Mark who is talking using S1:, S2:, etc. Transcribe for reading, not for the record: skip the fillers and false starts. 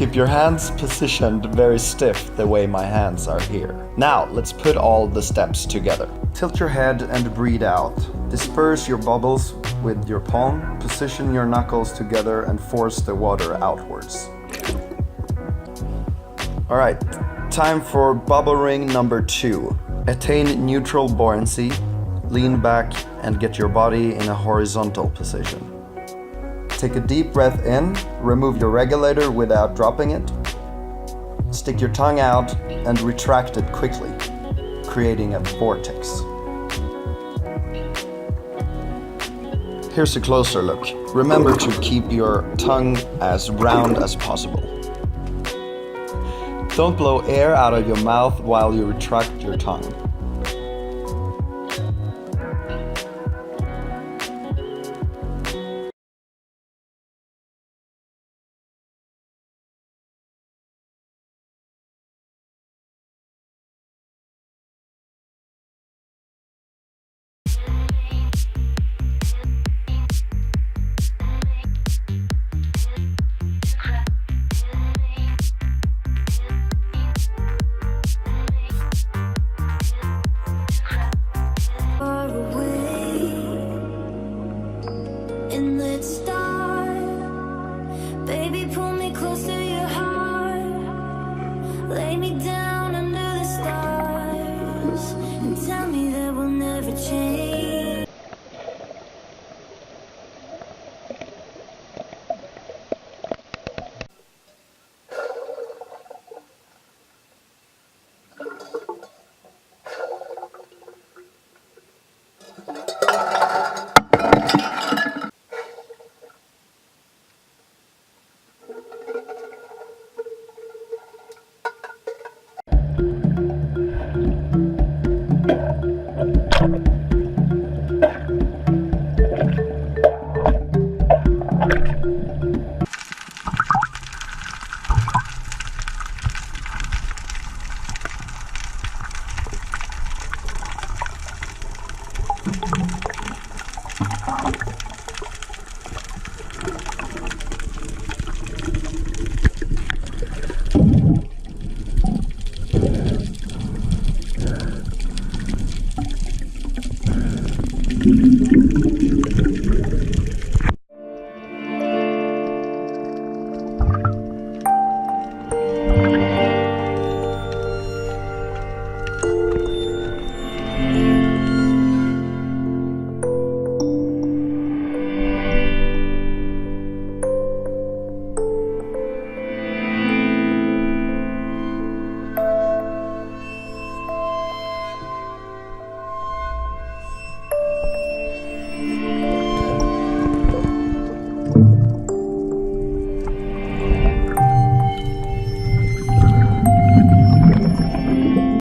S1: Keep your hands positioned very stiff the way my hands are here. Now, let's put all the steps together. Tilt your head and breathe out. Disperse your bubbles with your palm, position your knuckles together and force the water outwards. Alright, time for bubble ring number 2. Attain neutral buoyancy, lean back and get your body in a horizontal position. Take a deep breath in, remove your regulator without dropping it. Stick your tongue out and retract it quickly, creating a vortex. Here's a closer look. Remember to keep your tongue as round as possible. Don't blow air out of your mouth while you retract your tongue.